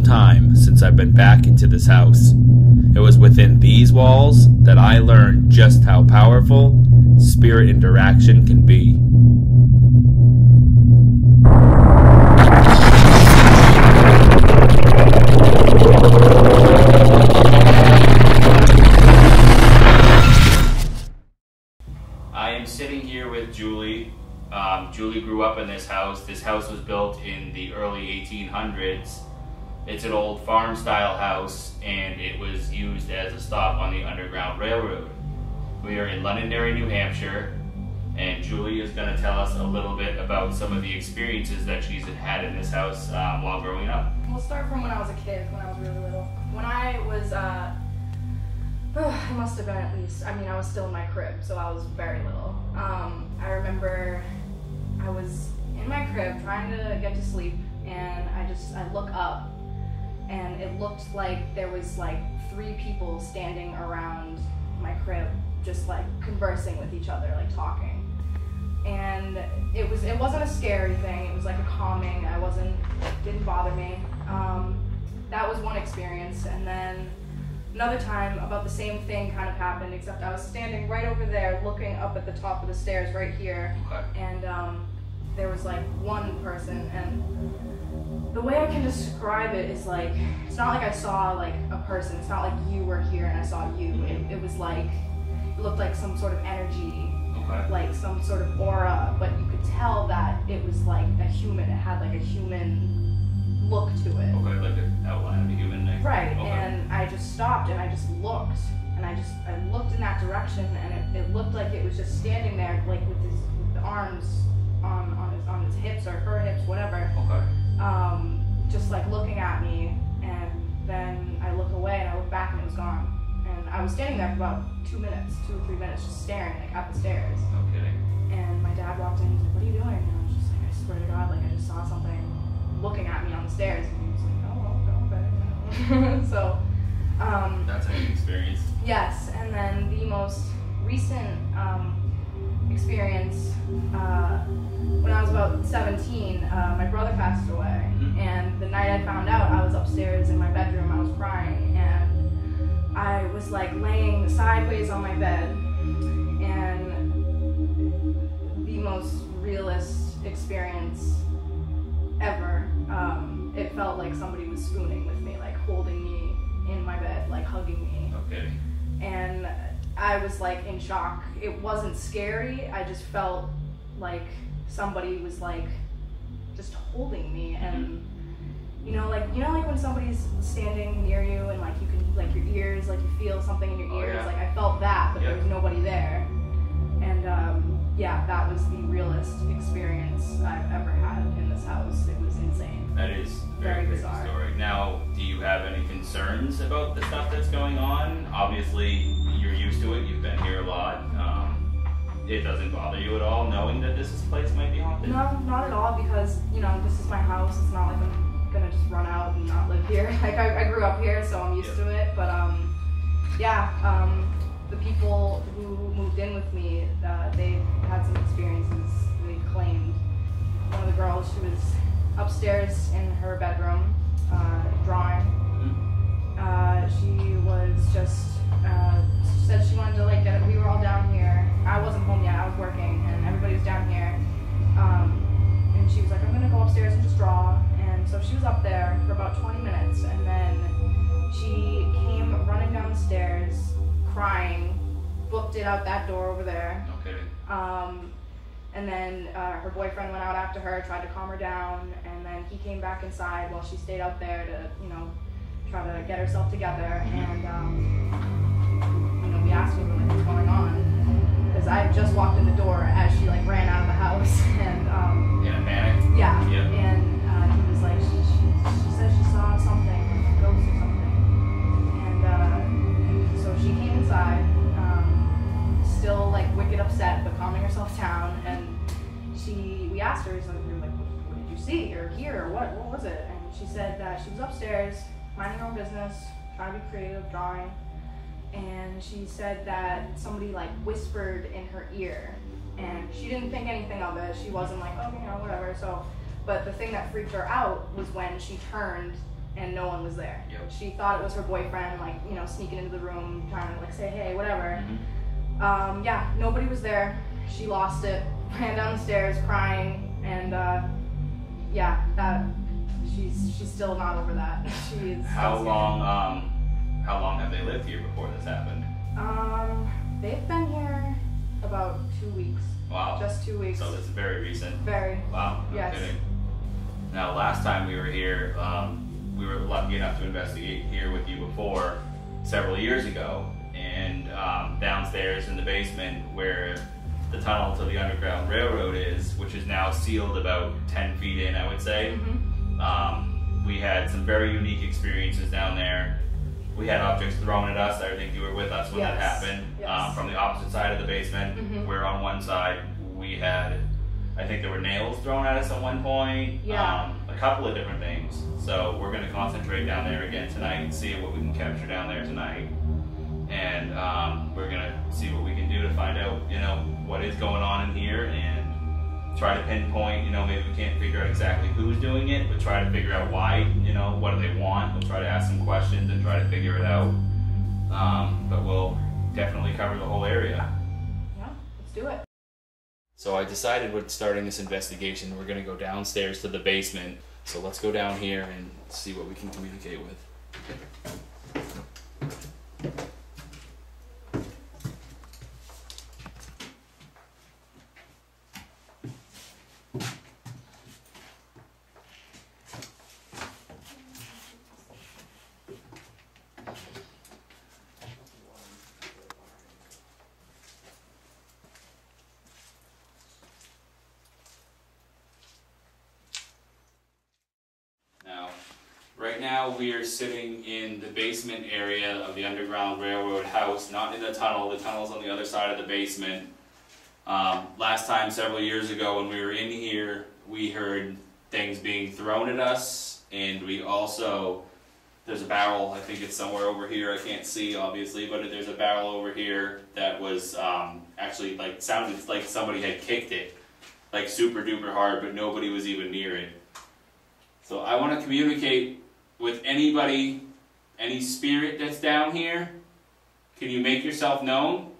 time since I've been back into this house. It was within these walls that I learned just how powerful spirit interaction can be. I am sitting here with Julie. Julie grew up in this house. This house was built in the early 1800s. It's an old farm-style house, and it was used as a stop on the Underground Railroad. We are in Londonderry, New Hampshire, and Julie is going to tell us a little bit about some of the experiences that she's had in this house while growing up. We'll start from when I was a kid, when I was really little. When I was, it must have been at least, I was still in my crib, so I was very little. I remember I was in my crib trying to get to sleep, and I look up, and it looked like there was like 3 people standing around my crib, just like conversing with each other, like talking. And it wasn't a scary thing, it was like a calming, didn't bother me. That was one experience, and then another time about the same thing kind of happened, except I was standing right over there looking up at the top of the stairs right here. Okay. And there was like one person, and the way I can describe it is like, it's not like I saw like a person, it's not like you were here and I saw you. It was like, it looked like some sort of energy, okay, like some sort of aura, but you could tell that it was like a human, it had like a human look to it. Okay, like an outline of a human neck. Right, okay. And I just stopped and I just looked, and I looked in that direction, and it looked like it was just standing there, like with the arms on his hips or her hips, whatever. Okay. Just like looking at me, and then I look away and I look back and it was gone. And I was standing there for about 2 or 3 minutes, just staring like at the stairs. No kidding. And my dad walked in and was like, "What are you doing?" And I was just like, "I swear to God, like I just saw something looking at me on the stairs." And he was like, "Oh, okay." So, that's a new experience. yes, and then the most recent experience, when I was about 17, my brother passed away, and the night I found out, I was upstairs in my bedroom, I was crying, and I was like laying sideways on my bed, and the most realist experience ever. It felt like somebody was spooning with me, like holding me in my bed, like hugging me. Okay. And I was like in shock. It wasn't scary, I just felt like somebody was like just holding me, and you know like when somebody's standing near you and like you can, like your ears, like you feel something in your ears. Yeah. Like I felt that, but there was nobody there. And yeah, that was the realest experience I've ever had in this house. It was insane. That is very bizarre story. Now, do you have any concerns about the stuff that's going on? Obviously, you're used to it. You've been here a lot. It doesn't bother you at all knowing that this place might be haunted? No, not at all, because, this is my house. It's not like I'm gonna just run out and not live here. Like, I grew up here, so I'm used to it. But, the people who moved in with me, they had some experiences. They claimed one of the girls, she was upstairs in her bedroom, drawing. She was just, she said she wanted to like get it. We were all down here. I wasn't home yet, I was working, and everybody was down here. And she was like, "I'm gonna go upstairs and just draw." And so she was up there for about 20 minutes, and then she came running down the stairs, crying, booked it out that door over there. Okay. And then her boyfriend went out after her, tried to calm her down, and then he came back inside while she stayed out there to, try to get herself together. And, we asked her what was going on, because I had just walked in the door as she, like, ran out of the house. And, in a panic? Yeah. Yep. And he was like, she said she saw something, like a ghost or something. And so she came inside, still like wicked upset, but calming herself down. And we asked her, we were like, "What did you see or hear, or what was it?" And she said that she was upstairs, minding her own business, trying to be creative, drawing. And she said that somebody like whispered in her ear, and she didn't think anything of it. She wasn't like, "Oh, whatever." So, but the thing that freaked her out was when she turned and no one was there. Yep. She thought it was her boyfriend, like, you know, sneaking into the room, trying to like say, hey, whatever. Yeah, nobody was there. She lost it, ran down the stairs crying, and yeah, that she's still not over that. She's how long have they lived here before this happened? They've been here about 2 weeks. Wow. Just 2 weeks. So this is very recent. Very. Wow. No Yes. kidding. Now, last time we were here, we were lucky enough to investigate here with you before, several years ago, and downstairs in the basement where the tunnel to the Underground Railroad is, which is now sealed about 10 feet in, I would say. We had some very unique experiences down there. We had objects thrown at us. I think you were with us when that happened. Yes. From the opposite side of the basement, where on one side we had, I think there were nails thrown at us at one point. Yeah. A couple of different things. So we're going to concentrate down there again tonight and see what we can capture down there tonight. And we're going to see what we can do to find out, you know, what is going on in here, and try to pinpoint, you know, maybe we can't figure out exactly who's doing it, but try to figure out why, you know, what do they want. We'll try to ask some questions and try to figure it out. But we'll definitely cover the whole area. Yeah, let's do it. So I decided with starting this investigation, we're going to go downstairs to the basement. So let's go down here and see what we can communicate with. Right now we are sitting in the basement area of the Underground Railroad house, not in the tunnel's on the other side of the basement. Last time, several years ago, when we were in here, we heard things being thrown at us, and we also, there's a barrel, I think it's somewhere over here, I can't see obviously, but there's a barrel over here that was actually like, sounded like somebody had kicked it, like super duper hard, but nobody was even near it. So I want to communicate with anybody, any spirit that's down here. Can you make yourself known?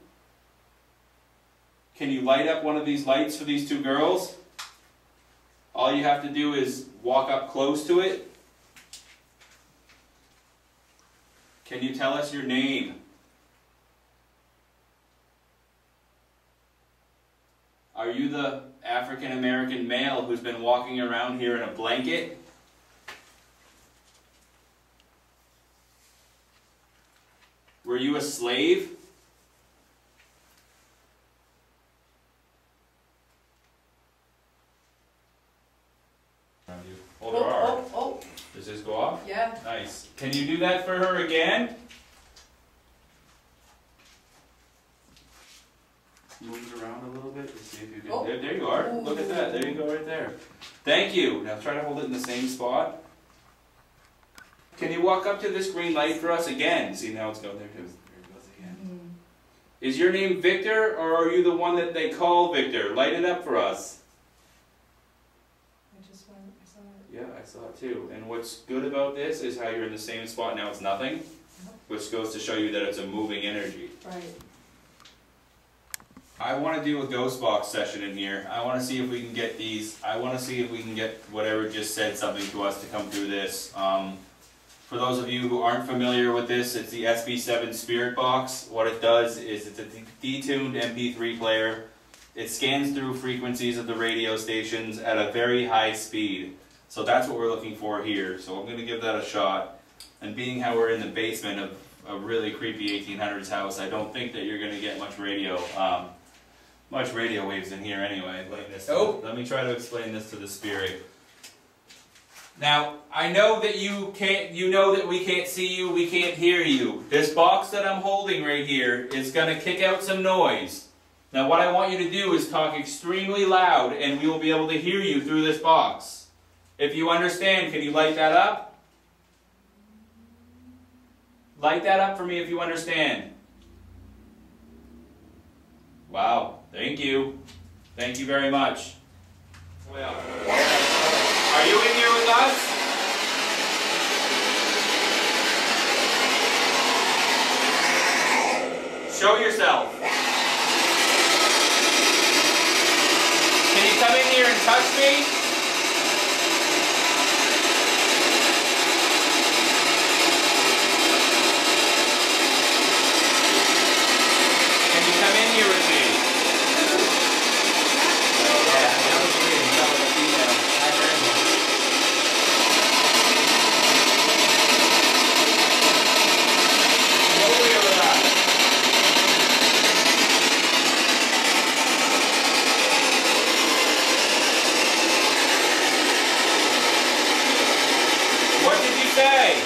Can you light up one of these lights for these two girls? All you have to do is walk up close to it. Can you tell us your name? Are you the African American male who's been walking around here in a blanket? Were you a slave? Oh, there are. Oh. Does this go off? Yeah. Nice. Can you do that for her again? Move it around a little bit to see if you can. Oh. There you are. Look at that. There you go right there. Thank you. Now try to hold it in the same spot. Can you walk up to this green light for us again? See, now it's going there. There it goes again. Is your name Victor, or are you the one that they call Victor? Light it up for us. I saw it. Yeah, I saw it too. And what's good about this is how you're in the same spot now. It's nothing, which goes to show you that it's a moving energy. Right. I want to do a ghost box session in here. I want to see if we can get these. I want to see if we can get whatever just said something to us to come through this. For those of you who aren't familiar with this, it's the SB7 Spirit Box. What it does is it's a detuned MP3 player. It scans through frequencies of the radio stations at a very high speed. So that's what we're looking for here. So I'm going to give that a shot. And being how we're in the basement of a really creepy 1800s house, I don't think that you're going to get much radio waves in here anyway. Like this. Oh, let me try to explain this to the spirit. Now, I know that you know that we can't see you, we can't hear you. This box that I'm holding right here is going to kick out some noise. Now what I want you to do is talk extremely loud and we will be able to hear you through this box. If you understand, can you light that up? Light that up for me if you understand. Wow, thank you. Thank you very much. Well, are you in here with us? Show yourself. Can you come in here and touch me? Can you come in here with me? Yeah, that was weird. That was a female. I heard him. Go over here with us. What did you say?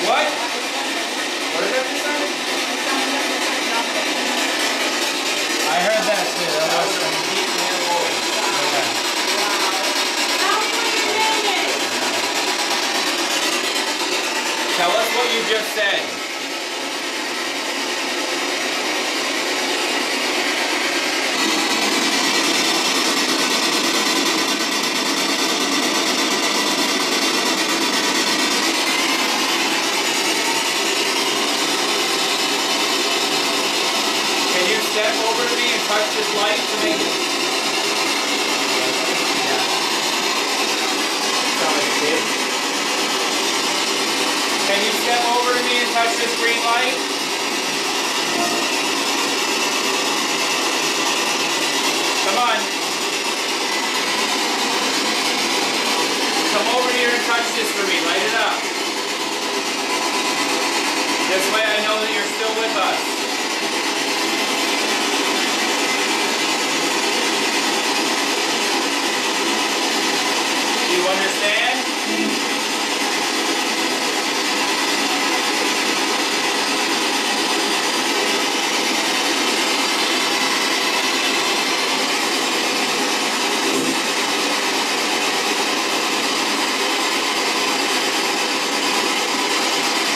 What? What did that just say? I heard that too. That That was was a deep male voice. Tell us what you just said. Can you step over to me and touch this light to make it? sound like a kid. Can you step over to me and touch this green light? Come on. Come over here and touch this for me. Light it up. This way I know that you're still with us. Do you understand?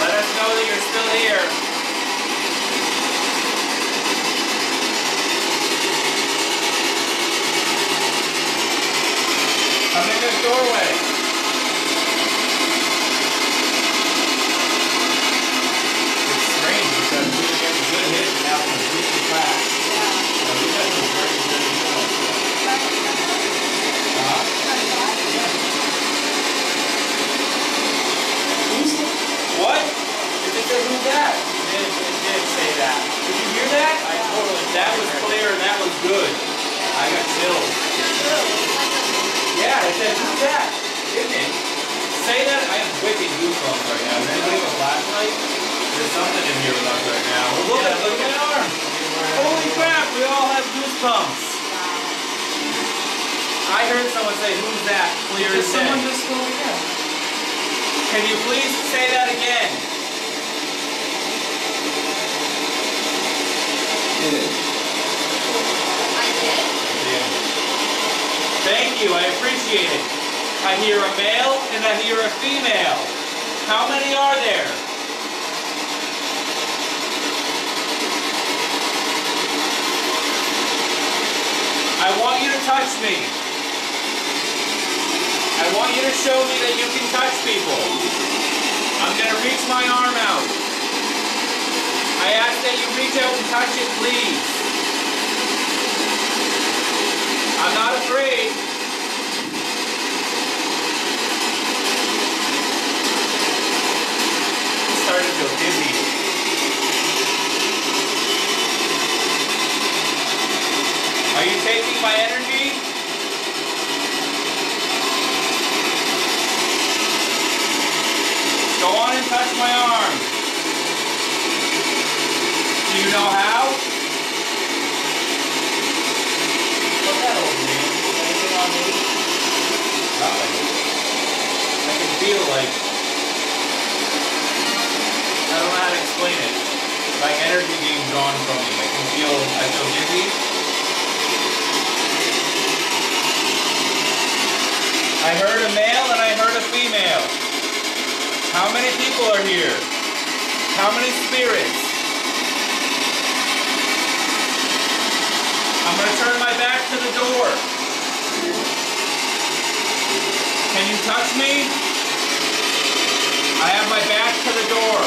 Let us know that you're still here. Come in this doorway. It's strange because we were getting good hits and now completely flat. So we got some very good results. What? Did it say who's that? It did say that. Did you hear that? That was clear and that was good. I got chills. Yeah, it said who's that? Didn't it? Say that. I have wicked goosebumps right now. Does anybody have a flashlight? There's something in here with us right now. Look at my arm. Holy crap, we all have goosebumps. I heard someone say, who's that? Clear as day. Someone just go again. Can you please say that again? Thank you, I appreciate it. I hear a male and I hear a female. How many are there? I want you to touch me. I want you to show me that you can touch people. I'm going to reach my arm out. I ask that you reach out and touch it, please. I'm not afraid. I'm starting to feel dizzy. Are you taking my energy? Go on and touch my arm. Do you know how? What's that over me? Anything on me? Nothing. I can feel like, I don't know how to explain it. Like energy being drawn from me. I feel dizzy. I heard a male and I heard a female. How many people are here? How many spirits? turn my back to the door. Can you touch me? I have my back to the door.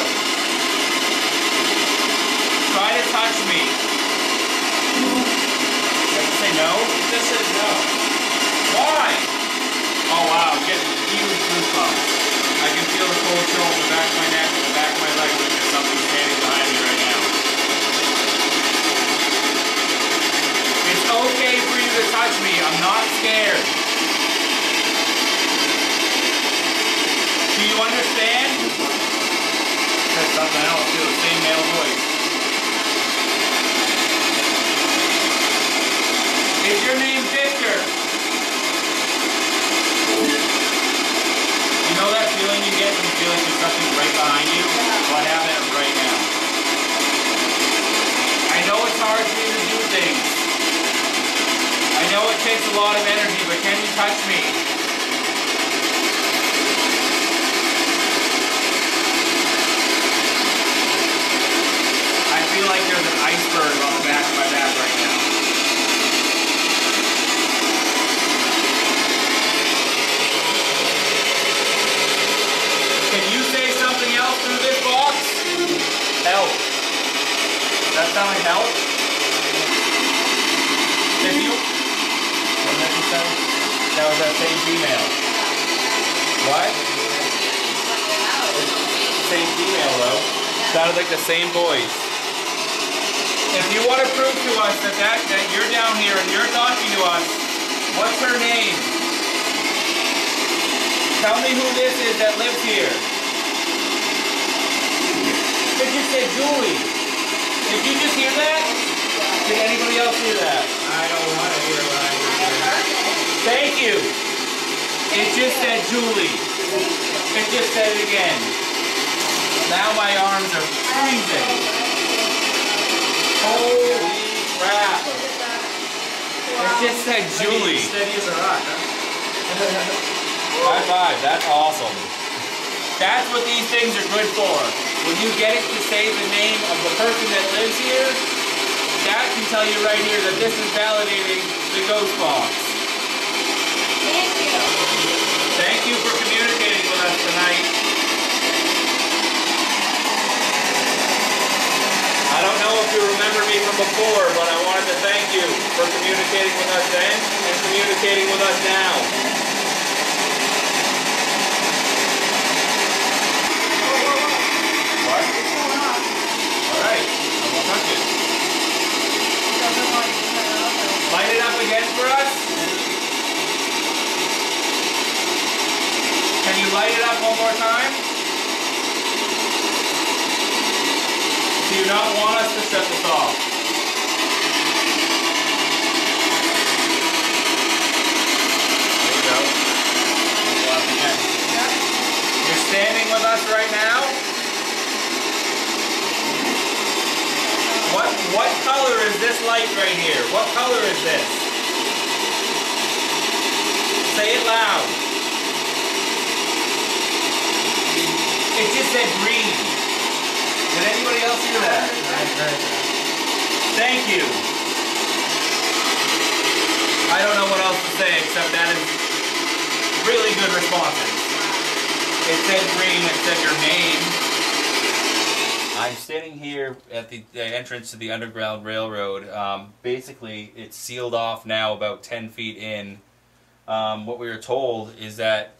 Try to touch me. Did you say no? It just says no. Why? Oh wow, I'm getting huge goosebumps. I can feel the cold chill in the back of my neck and the back of my leg like there's something standing behind me right now. It's okay for you to touch me. I'm not scared. Do you understand? Said something else too, the same male voice. Is your name Victor? You know that feeling you get when you feel like there's something right behind you? Well, I have that right now. I know it's hard for you to do things. I know it takes a lot of energy, but can you touch me? I feel like there's an iceberg on the back of my back right now. Can you say something else through this box? Help. Does that sound like help? If you... What did that sound? That was that same female. What? Same female though. Sounded like the same voice. If you want to prove to us that you're down here and you're talking to us, what's her name? Tell me who this is that lives here. Did you say Julie? Did you just hear that? Did anybody else hear that? I don't want to hear what I heard. Thank you. It just said Julie. It just said it again. Now my arms are freezing. Holy crap. It just said Julie. Steady as a rock, huh? High five, that's awesome. That's what these things are good for. When you get it to say the name of the person that lives here, that can tell you right here that this is validating the ghost box. Thank you. Thank you for communicating with us tonight. I don't know if you remember me from before, but I wanted to thank you for communicating with us then and communicating with us now. What? Alright, I won't touch it. Light it up again for us. Can you light it up one more time? Do you not want us to shut this off? There you go. Go off again. You're standing with us right now? What color is this light right here? What color is this? Say it loud. It just said green. Did anybody else hear that? I heard that. Thank you. I don't know what else to say except that is really good responses. It said green, it said your name. I'm standing here at the entrance to the Underground Railroad. Basically, it's sealed off now about 10 feet in. What we were told is that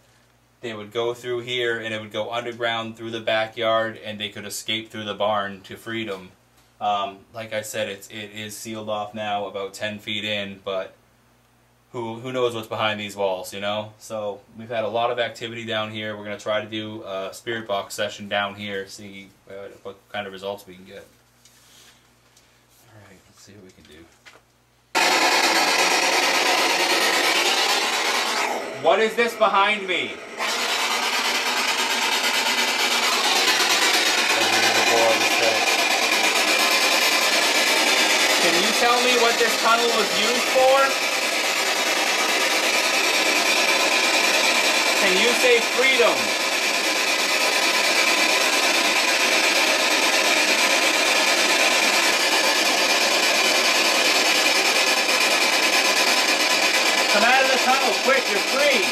they would go through here and it would go underground through the backyard and they could escape through the barn to freedom. Like I said, it is sealed off now about 10 feet in, but who knows what's behind these walls, you know? So we've had a lot of activity down here. We're going to try to do a spirit box session down here, see what kind of results we can get. Alright, let's see what we can do. What is this behind me? Can you tell me what this tunnel was used for? Can you say freedom? tunnel, quick, you're free.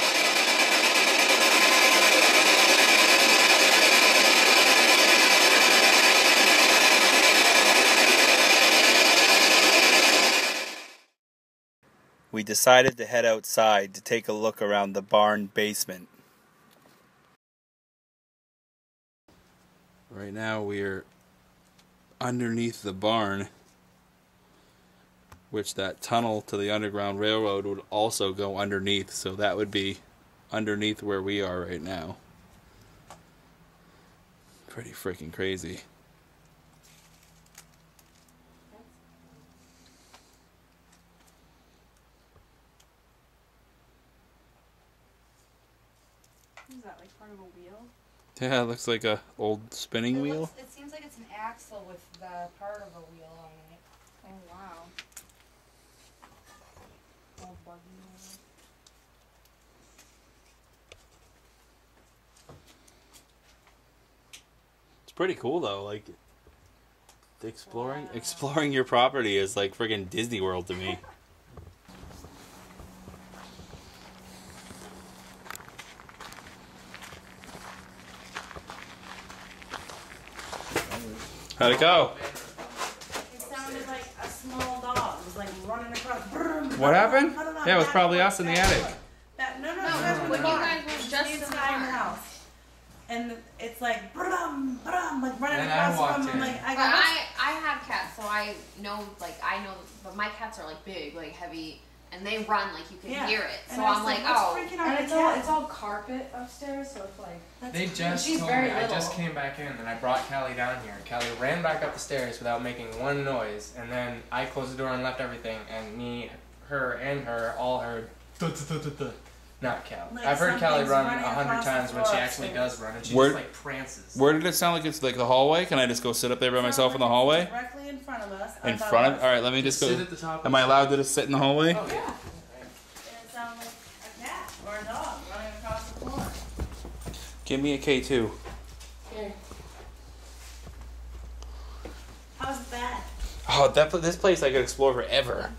We decided to head outside to take a look around the barn basement. Right now we're underneath the barn, which that tunnel to the Underground Railroad would also go underneath, so that would be underneath where we are right now. Pretty freaking crazy. Is that like part of a wheel? Yeah, it looks like a old spinning wheel. It seems like it's an axle with the part of a wheel on it. Oh wow. All buggy. It's pretty cool though, like exploring your property is like friggin' Disney World to me. How'd it go? It sounded like a small dog. It was like running across. What happened? Yeah, it was probably us in the attic. No, When you guys were just in the inside the barn. house. And it's like, brum, brum, like running Then I across walked the room. I'm in. like, I But got I have cats, so I know, but my cats are like big, like heavy, and they run like you can Yeah. hear it. And So I was I'm like, what's oh. freaking out And the it's cat? all carpet upstairs, so it's like They just she's told very me. I little. just came back in and I brought Callie down here. Callie ran back up the stairs without making one noise, and then I closed the door and left everything. And me, her all heard. Not Callie. Like I've heard Callie something's run running 100 across the times when floor she actually upstairs. does run, and she Where- just like prances. Where did it sound like it's like the hallway? Can I just go sit up there by myself in the hallway? Directly in front of us. In above front of? us. Alright, let me just Sit go. at the top. Am I allowed to just sit in the hallway? Oh yeah. And it sounded like a cat or a dog running across the floor. Give me a K2. Here. How's that? Oh, this place I could explore forever.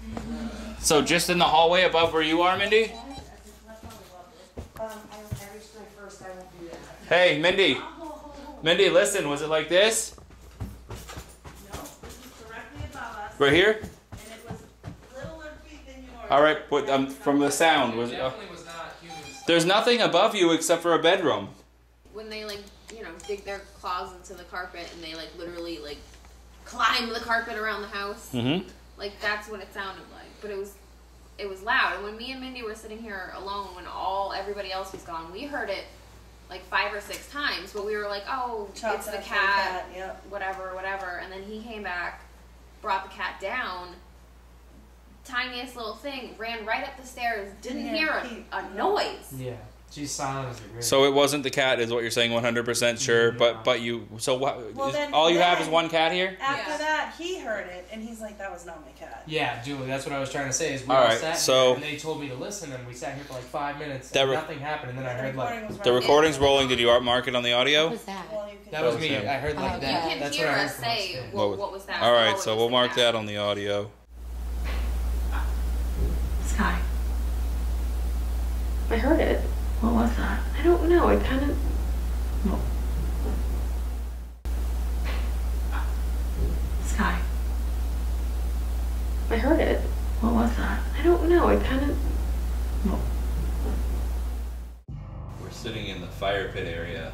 So just in the hallway above where you are, Mindy? I reached my first. I won't do that. Hey, Mindy. Mindy, listen, was it like this? No, this is directly above us, Right here? and it was littler feet than yours. Alright, but from the sound, was it? Definitely was not humans. There's nothing above you except for a bedroom. When they like, dig their claws into the carpet and they like literally like climb the carpet around the house. Mm-hmm. Like that's what it sounded like. But it was loud. And when me and Mindy were sitting here alone, when everybody else was gone, we heard it like 5 or 6 times. But we were like, oh, Chalk it's the that for cat, Yep. whatever. And then he came back, brought the cat down. Tiniest little thing, ran right up the stairs. Didn't hear a noise. Yeah. She's silent as a grave. So it wasn't the cat, is what you're saying, 100% sure. But you. So what? Well, then- all you have is then- one cat here? After Yeah. that, he heard it, and he's like, "That was not my cat." Yeah, Julie, that's what I was trying to say. Is we All all right, sat so- here and they told me to listen, and we sat here for like 5 minutes, That and re- nothing happened, and then I heard like was The recording's rolling. Did you mark it on the audio? What was that? Well, you can that was That was me. him. I heard like Oh, that. You can That's hear what I heard us from say, upstairs. what was that? All Oh, right, it so was we'll the mark cat. that on the audio. Sky. I heard it. What was that? I don't know. It kind of. Sky. I heard it. What was that? I don't know. It kind of. We're sitting in the fire pit area.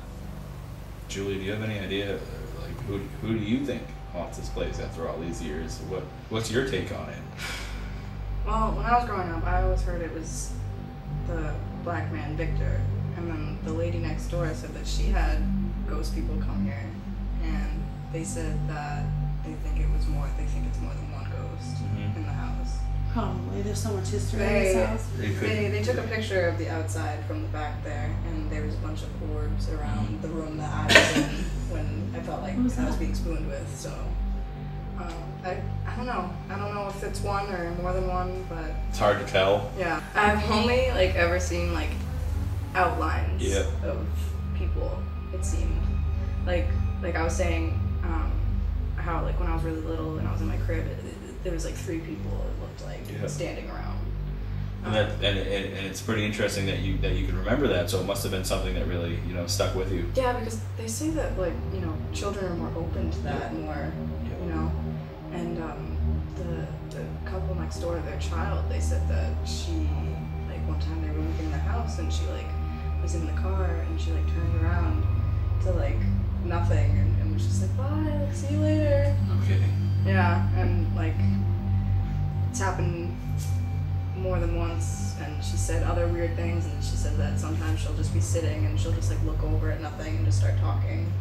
Julie, do you have any idea, like, who do you think haunts this place after all these years? What's your take on it? Well, when I was growing up, I always heard it was the black man Victor, and then the lady next door said that she had ghost people come here, and they said that they think it's more than one ghost Mhm. in the house. Probably. There's so much history in this house. They took a picture of the outside from the back there, and there was a bunch of orbs around the room that I was in when I felt like I was being spooned with. So I don't know. I don't know if it's one or more than one, but It's hard to tell. yeah, I've only ever seen outlines Yeah. of people. It seemed like I was saying how when I was really little and I was in my crib, there was 3 people it looked like Yeah. standing around. And it's pretty interesting that you can remember that. So it must have been something that really stuck with you. Yeah, because they say that like children are more open to that, more and the couple next door, their child, they said that she like one time they were leaving the house and she like was in the car and she like turned around to like nothing and was just like bye, like see you later. Okay. Yeah, and like it's happened more than once, and she said other weird things, and she said that sometimes she'll just be sitting and she'll just like look over at nothing and just start talking.